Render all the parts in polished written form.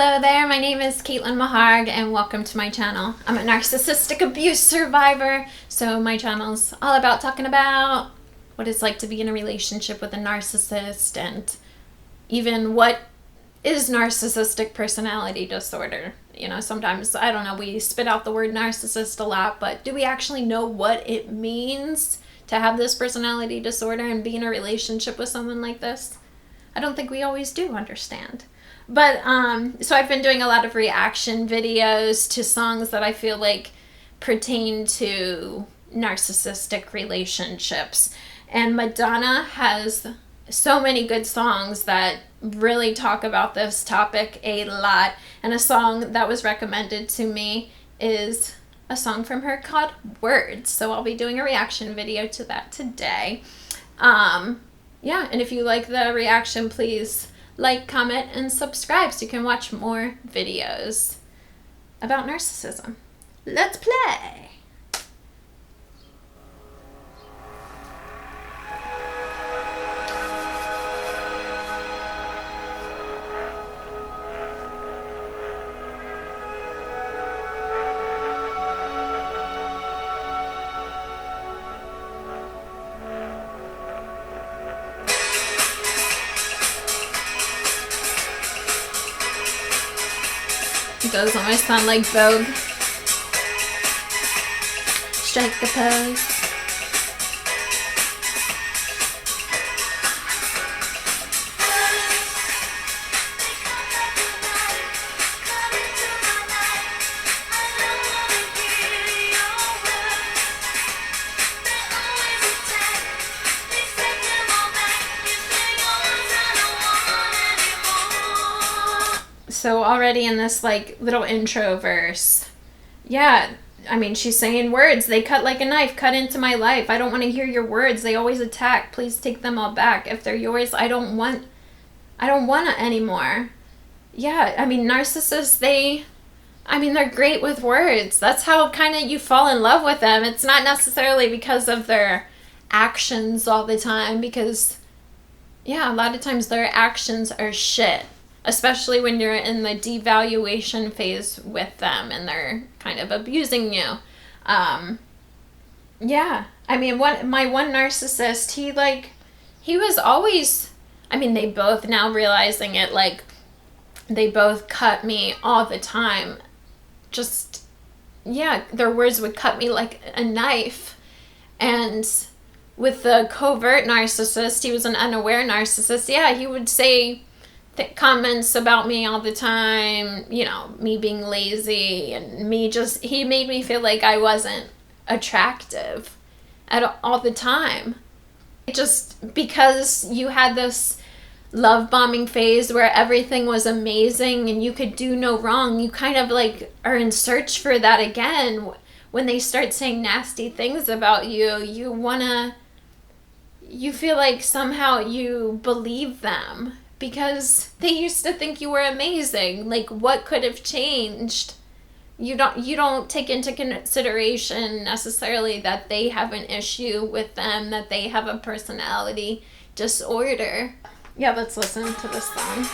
Hello there, my name is Caitlin Maharg and welcome to my channel. I'm a narcissistic abuse survivor, so my channel's all about talking about what it's like to be in a relationship with a narcissist and even what is narcissistic personality disorder. You know, sometimes, I don't know, we spit out the word narcissist a lot, but do we actually know what it means to have this personality disorder and be in a relationship with someone like this? I don't think we always do understand. But, so I've been doing a lot of reaction videos to songs that I feel like pertain to narcissistic relationships. And Madonna has so many good songs that really talk about this topic a lot. And a song that was recommended to me is a song from her called Words. So I'll be doing a reaction video to that today. Yeah, and if you like the reaction, please like, comment, and subscribe so you can watch more videos about narcissism. Let's play! It does almost sound like Vogue. Strike the pose. So already in this like little intro verse, yeah, I mean, she's saying words. They cut like a knife, cut into my life. I don't want to hear your words. They always attack. Please take them all back. If they're yours, I don't want it anymore. Yeah, I mean, narcissists, they're great with words. That's how kind of you fall in love with them. It's not necessarily because of their actions all the time, because, yeah, a lot of times their actions are shit. Especially when you're in the devaluation phase with them and they're kind of abusing you. Yeah. I mean, my one narcissist, he was always, I mean, they both, now realizing it, like, they both cut me all the time. Just, yeah, their words would cut me like a knife. And with the covert narcissist, he was an unaware narcissist. Yeah, he would say comments about me all the time, you know, me being lazy and he made me feel like I wasn't attractive all the time. Just because you had this love bombing phase where everything was amazing and you could do no wrong, you kind of like are in search for that again. When they start saying nasty things about you, you feel like somehow you believe them. Because they used to think you were amazing. Like, what could have changed? You don't take into consideration necessarily that they have an issue with them, that they have a personality disorder. Yeah, let's listen to this song.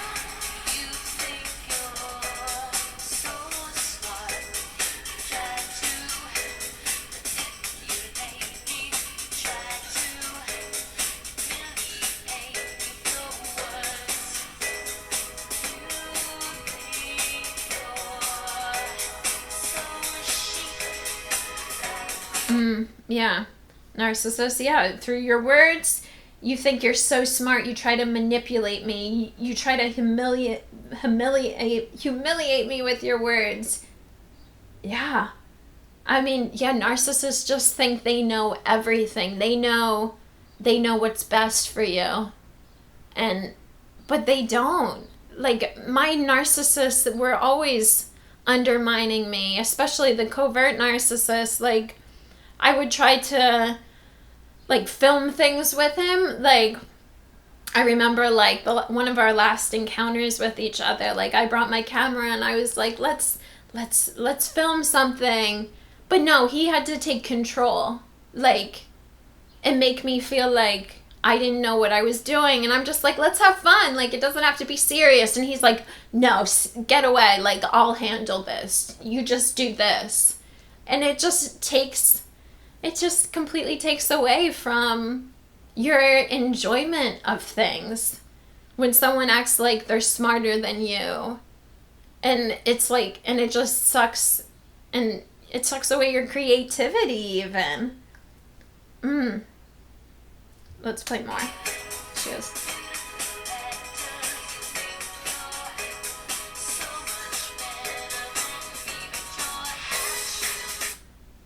Yeah, narcissist, yeah, through your words, you think you're so smart, you try to manipulate me, you try to humiliate me with your words. Yeah, I mean, yeah, narcissists just think they know everything. They know what's best for you, but they don't. Like, my narcissists were always undermining me, especially the covert narcissist. Like, I would try to, like, film things with him. Like, I remember, like, one of our last encounters with each other, like, I brought my camera and I was like, let's film something. But no, he had to take control, like, and make me feel like I didn't know what I was doing. And I'm just like, let's have fun. Like, it doesn't have to be serious. And he's like, no, get away. Like, I'll handle this. You just do this. And it just completely takes away from your enjoyment of things when someone acts like they're smarter than you. And it's like, and it just sucks, and it sucks away your creativity even. Let's play more. Cheers.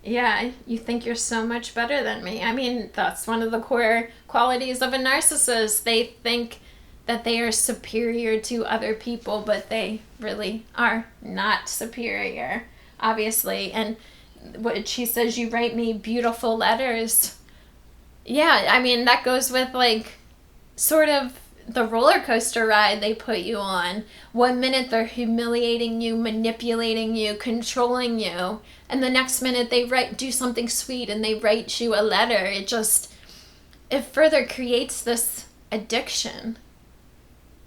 Yeah, you think you're so much better than me. I mean, that's one of the core qualities of a narcissist. They think that they are superior to other people, but they really are not superior, obviously. And what she says, you write me beautiful letters. Yeah, I mean, that goes with, like, sort of the roller coaster ride they put you on. 1 minute they're humiliating you, manipulating you, controlling you, and the next minute they do something sweet and they write you a letter. It further creates this addiction.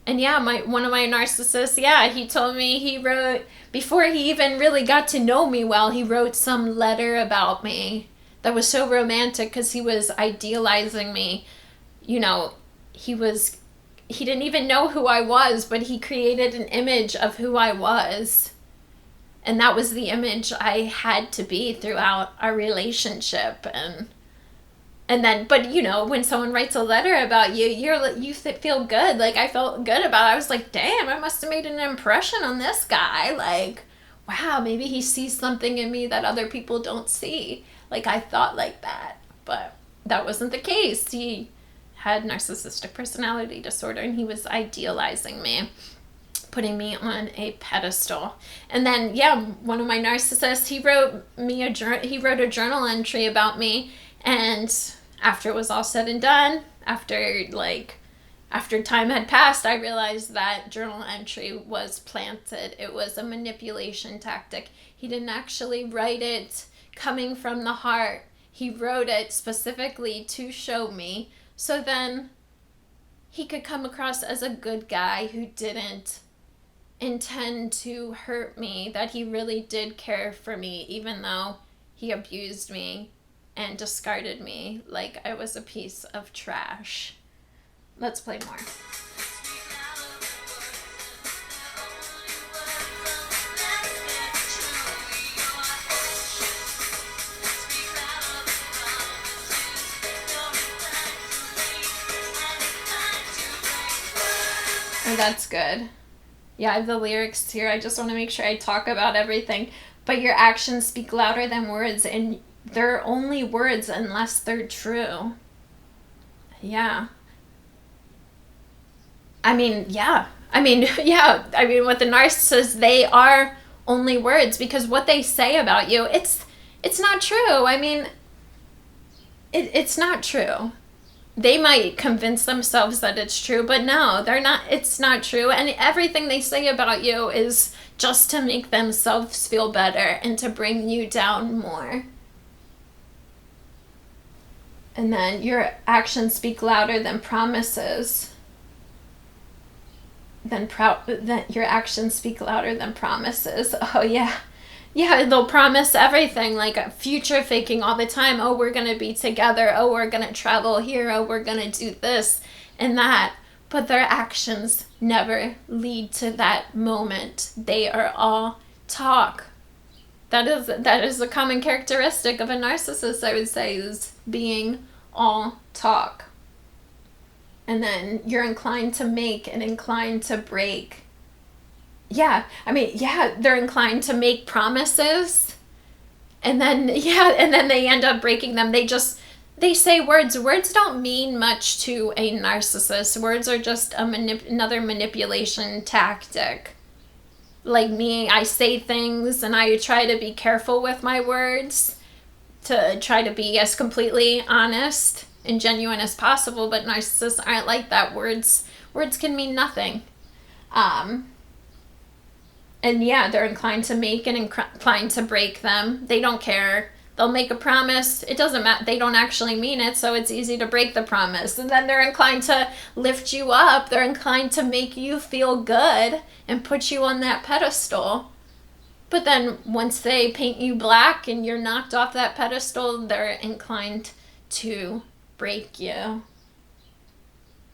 And yeah, one of my narcissists, he told me he wrote, before he even really got to know me well, he wrote some letter about me that was so romantic because he was idealizing me. You know, he didn't even know who I was, but he created an image of who I was. And that was the image I had to be throughout our relationship. And then, but you know, when someone writes a letter about you, you feel good. Like, I felt good about it. I was like, damn, I must have made an impression on this guy. Like, wow, maybe he sees something in me that other people don't see. Like, I thought like that, but that wasn't the case. He had narcissistic personality disorder, and he was idealizing me, putting me on a pedestal. And then, one of my narcissists, he wrote a journal entry about me, and after it was all said and done, after time had passed, I realized that journal entry was planted. It was a manipulation tactic. He didn't actually write it coming from the heart. He wrote it specifically to show me, so then he could come across as a good guy who didn't intend to hurt me, that he really did care for me, even though he abused me and discarded me like I was a piece of trash. Let's play more. Oh, that's good. Yeah, I have the lyrics here. I just want to make sure I talk about everything. But your actions speak louder than words, and they're only words unless they're true. Yeah. I mean, with the narcissists, they are only words, because what they say about you, it's not true. I mean, it's not true. They might convince themselves that it's true, but no, they're not. It's not true. And everything they say about you is just to make themselves feel better and to bring you down more. And then your actions speak louder than promises. Your actions speak louder than promises. Oh, yeah. Yeah, they'll promise everything, like a future faking all the time. Oh, we're going to be together. Oh, we're going to travel here. Oh, we're going to do this and that. But their actions never lead to that moment. They are all talk. That is a common characteristic of a narcissist, I would say, is being all talk. And then you're inclined to make and inclined to break. They're inclined to make promises, and then they end up breaking them. They say words. Words don't mean much to a narcissist. Words are just another manipulation tactic. Like me, I say things and I try to be careful with my words to try to be as completely honest and genuine as possible, but narcissists aren't like that. Words can mean nothing. And they're inclined to make and inclined to break them. They don't care. they'll make a promise. It doesn't matter. They don't actually mean it, so it's easy to break the promise. And then they're inclined to lift you up. They're inclined to make you feel good and put you on that pedestal. But then once they paint you black and you're knocked off that pedestal, they're inclined to break you.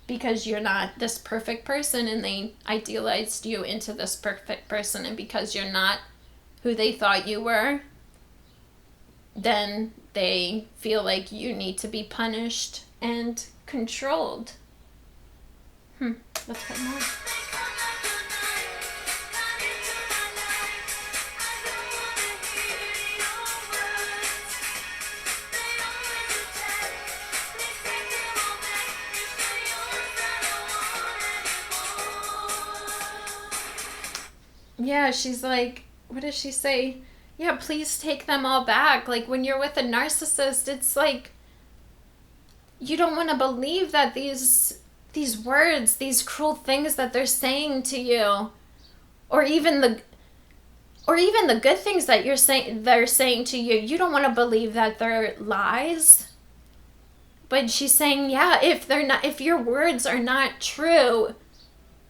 Because you're not this perfect person, and they idealized you into this perfect person, and because you're not who they thought you were, then they feel like you need to be punished and controlled. Let's put more. Yeah, she's like, what does she say? Yeah, please take them all back. Like, when you're with a narcissist, it's like, you don't want to believe that these words, these cruel things that they're saying to you, or even the good things that they're saying to you, you don't want to believe that they're lies. But she's saying, yeah, if your words are not true,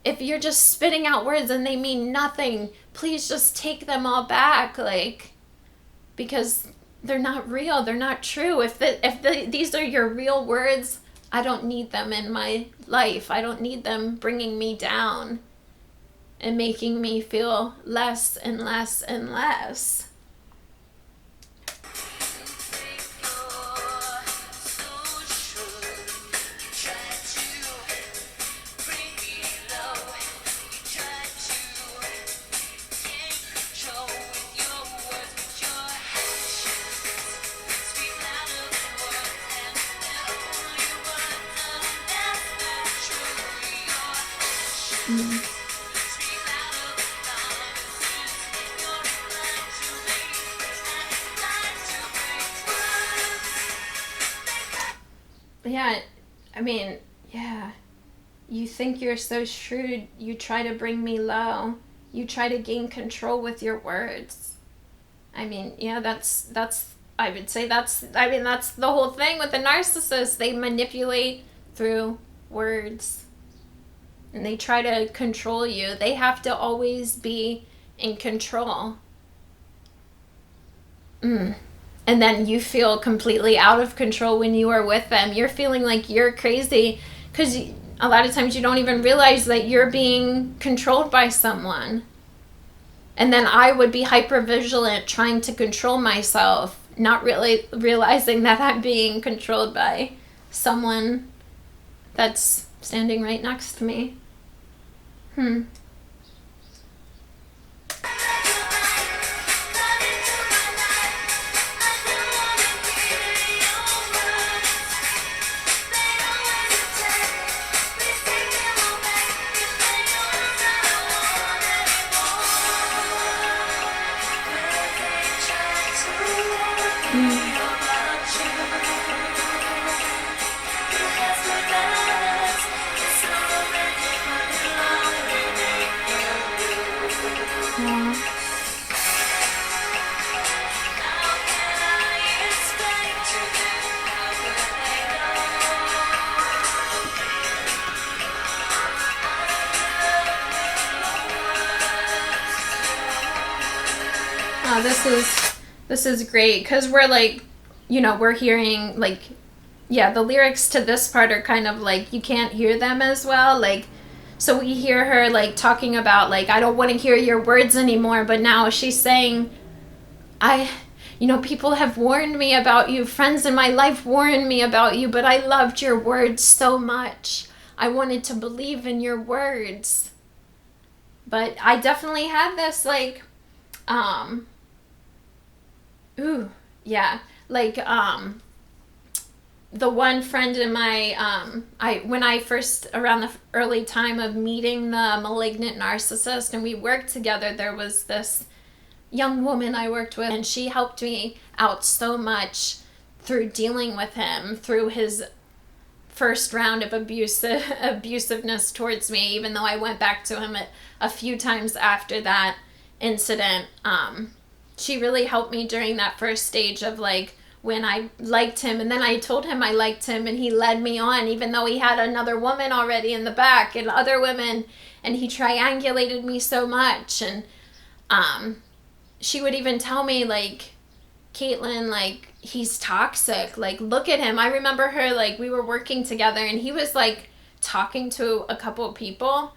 if you're just spitting out words and they mean nothing, please just take them all back, like, because they're not real, they're not true. If these are your real words, I don't need them in my life. I don't need them bringing me down and making me feel less and less and less. Yeah, I mean, yeah. You think you're so shrewd, you try to bring me low. You try to gain control with your words. I mean, yeah, that's I would say that's the whole thing with the narcissist. They manipulate through words. And they try to control you. They have to always be in control. And then you feel completely out of control when you are with them. You're feeling like you're crazy because a lot of times you don't even realize that you're being controlled by someone. And then I would be hypervigilant trying to control myself, not really realizing that I'm being controlled by someone that's standing right next to me. Oh, this is great because we're like, we're hearing like, yeah, the lyrics to this part are kind of like you can't hear them as well. Like, so we hear her like talking about like, I don't want to hear your words anymore. But now she's saying, people have warned me about you. Friends in my life warned me about you, but I loved your words so much. I wanted to believe in your words. But I definitely had this like, the one friend in my, when I first, around the early time of meeting the malignant narcissist and we worked together, there was this young woman I worked with, and she helped me out so much through dealing with him, through his first round of abusiveness towards me, even though I went back to him a few times after that incident. she really helped me during that first stage of like when I liked him, and then I told him I liked him, and he led me on even though he had another woman already in the back and other women, and he triangulated me so much. And she would even tell me like, Caitlin, like, he's toxic, like, look at him. I remember her, like, we were working together and he was like talking to a couple of people,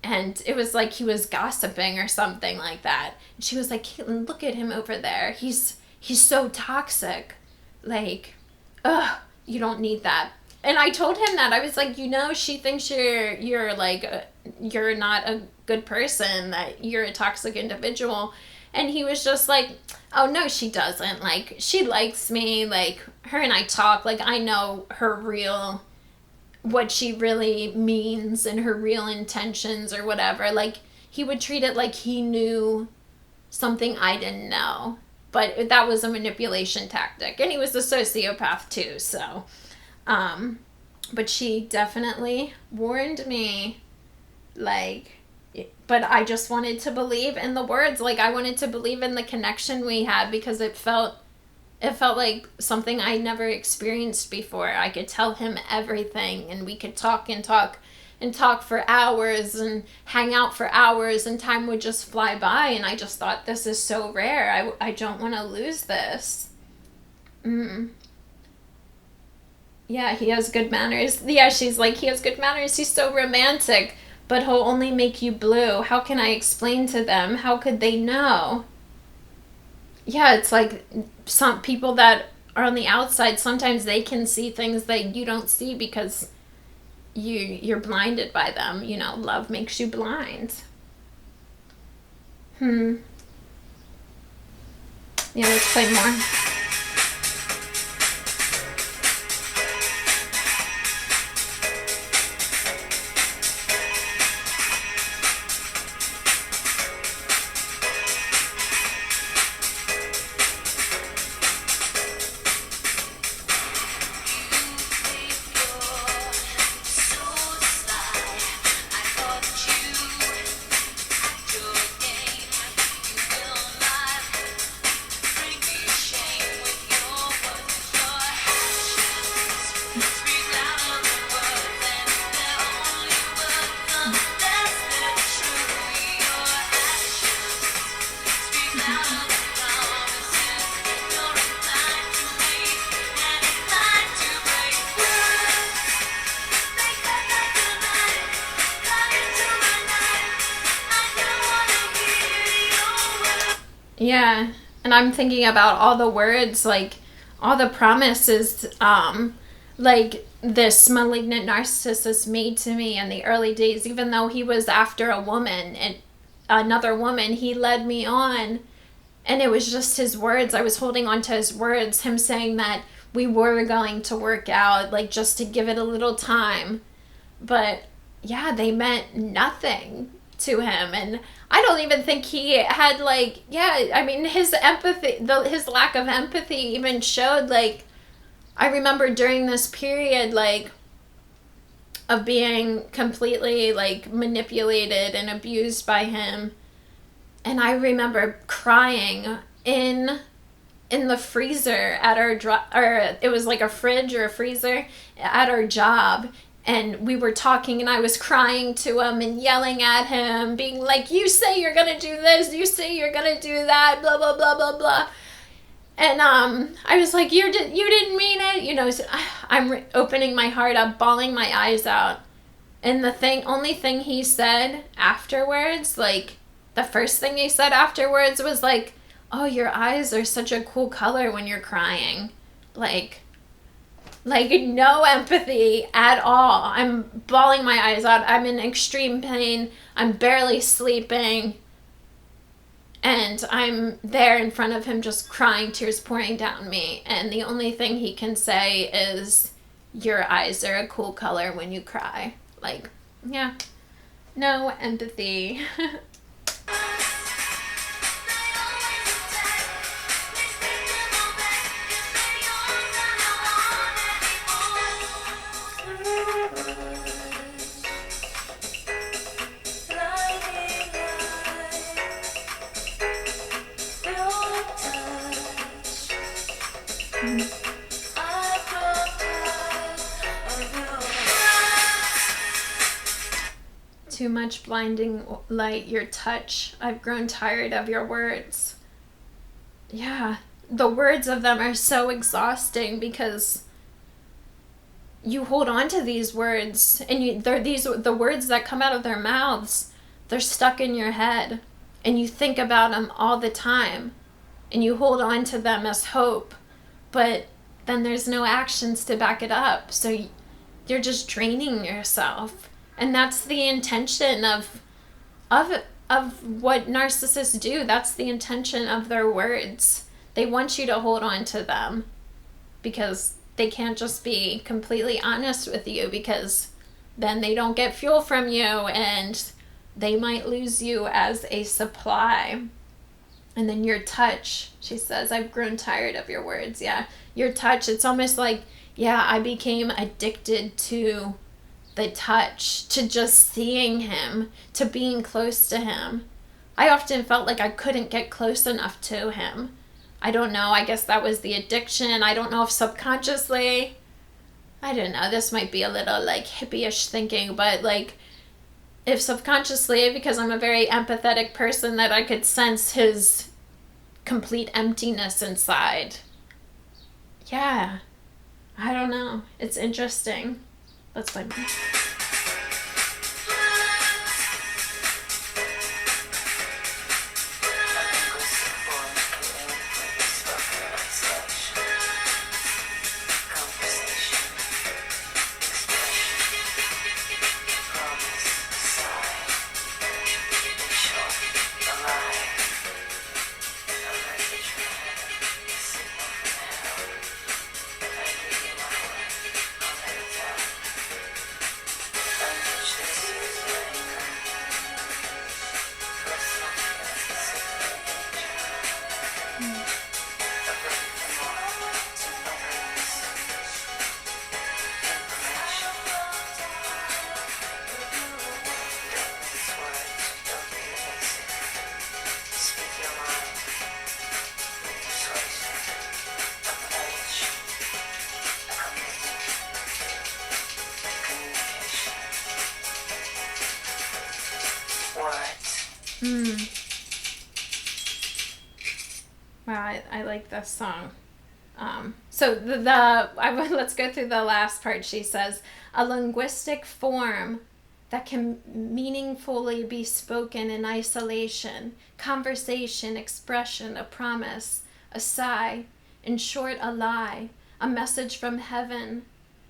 and it was like he was gossiping or something like that. And she was like, Caitlin, look at him over there, he's so toxic, like, ugh, you don't need that. And I told him that. I was like, you know, she thinks you're like you're not a good person, that you're a toxic individual. And he was just like, oh no, she doesn't, like, she likes me, like, her and I talk, like, I know her real, what she really means and her real intentions or whatever. Like, he would treat it like he knew something I didn't know, but that was a manipulation tactic. And he was a sociopath too, so but she definitely warned me, like, but I just wanted to believe in the words. Like, I wanted to believe in the connection we had, because it felt like something I never experienced before. I could tell him everything, and we could talk and talk and talk for hours and hang out for hours, and time would just fly by. And I just thought, this is so rare. I don't want to lose this. Yeah, he has good manners. Yeah, she's like, he has good manners. He's so romantic, but he'll only make you blue. How can I explain to them? How could they know? Yeah, it's like some people that are on the outside, sometimes they can see things that you don't see because you're blinded by them. You know, love makes you blind. Yeah, let's play more. Yeah, and I'm thinking about all the words, like, all the promises, like, this malignant narcissist made to me in the early days. Even though he was after a woman, and another woman, he led me on. And it was just his words. I was holding on to his words, him saying that we were going to work out, like, just to give it a little time. But yeah, they meant nothing to him. And I don't even think he had, like, yeah, I mean, his empathy, his lack of empathy even showed, like, I remember during this period, like, of being completely, like, manipulated and abused by him. And I remember crying in the freezer at our or it was like a fridge or a freezer at our job. And we were talking, and I was crying to him and yelling at him, being like, you say you're going to do this, you say you're going to do that, blah, blah, blah, blah, blah. And I was like, you didn't mean it. You know, so I'm opening my heart up, bawling my eyes out. And the only thing he said afterwards, like, the first thing he said afterwards was like, oh, your eyes are such a cool color when you're crying. Like no empathy at all. I'm bawling my eyes out. I'm in extreme pain. I'm barely sleeping. And I'm there in front of him just crying, tears pouring down me. And the only thing he can say is, your eyes are a cool color when you cry. Like, yeah, no empathy. Too much blinding light, your touch. I've grown tired of your words. Yeah, the words of them are so exhausting because you hold on to these words, and the words that come out of their mouths, they're stuck in your head, and you think about them all the time, and you hold on to them as hope, but then there's no actions to back it up, so you're just draining yourself. And that's the intention of what narcissists do. That's the intention of their words. They want you to hold on to them because they can't just be completely honest with you, because then they don't get fuel from you and they might lose you as a supply. And then your touch, she says, I've grown tired of your words. Yeah, your touch, it's almost like, yeah, I became addicted to the touch, to just seeing him, to being close to him. I often felt like I couldn't get close enough to him. I don't know, I guess that was the addiction. I don't know if subconsciously, I don't know, this might be a little like hippie-ish thinking, but like if subconsciously, because I'm a very empathetic person, that I could sense his complete emptiness inside. Yeah, I don't know, it's interesting. Let's play more. Wow, I like this song. Let's go through the last part. She says, a linguistic form that can meaningfully be spoken in isolation, conversation, expression, a promise, a sigh, in short, a lie, a message from heaven,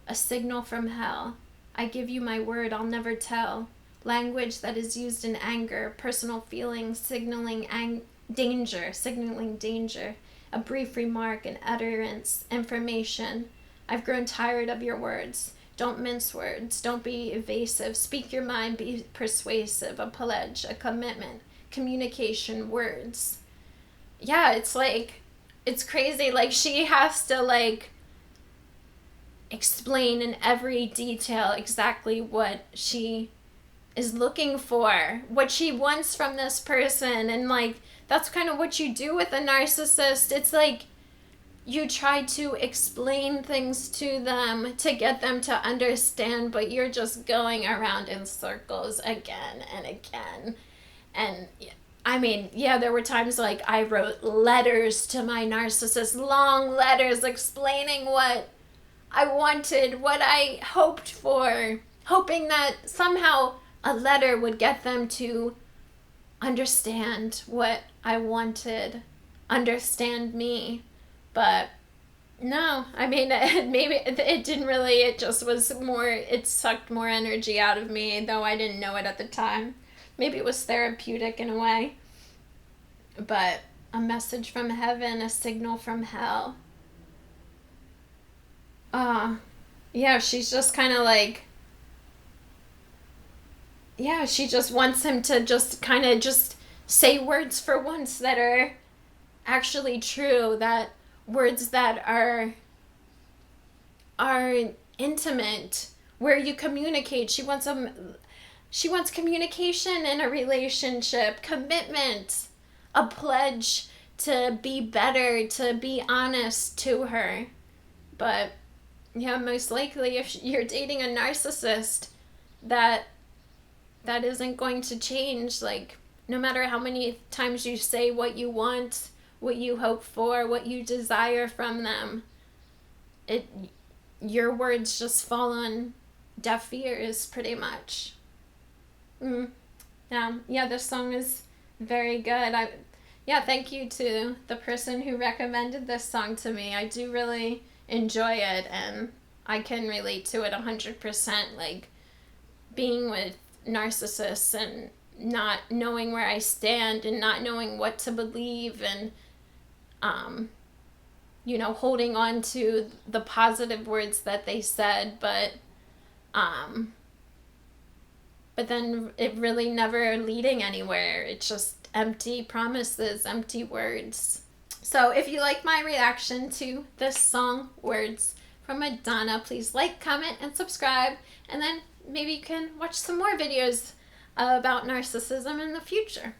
a signal from hell. I give you my word, I'll never tell. Language that is used in anger, personal feelings, signaling danger, a brief remark, an utterance, information. I've grown tired of your words. Don't mince words. Don't be evasive. Speak your mind. Be persuasive. A pledge, a commitment, communication, words. Yeah, it's like, it's crazy. Like, she has to, like, explain in every detail exactly what she is looking for, what she wants from this person. And, like, that's kind of what you do with a narcissist. It's like you try to explain things to them to get them to understand, but you're just going around in circles again and again. And I mean, yeah, there were times like I wrote letters to my narcissist, long letters explaining what I wanted, what I hoped for, hoping that somehow a letter would get them to understand what I wanted, understand me. But no, I mean, maybe it didn't really, it just was more, it sucked more energy out of me, though I didn't know it at the time. Maybe it was therapeutic in a way. But a message from heaven, a signal from hell. Yeah, she's just kind of like, yeah, she just wants him to just kind of just say words for once that are actually true, that words that are intimate, where you communicate. She wants communication in a relationship, commitment, a pledge to be better, to be honest to her. But yeah, most likely if you're dating a narcissist, that isn't going to change. Like, no matter how many times you say what you want, what you hope for, what you desire from them, your words just fall on deaf ears, pretty much. Yeah, this song is very good. Thank you to the person who recommended this song to me. I do really enjoy it, and I can relate to it 100%. Like, being with narcissists and not knowing where I stand and not knowing what to believe, and holding on to the positive words that they said, but then it really never leading anywhere. It's just empty promises, empty words. So if you like my reaction to this song, Words from Madonna, please like, comment, and subscribe. And then maybe you can watch some more videos about narcissism in the future.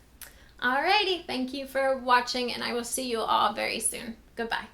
Alrighty, thank you for watching, and I will see you all very soon. Goodbye.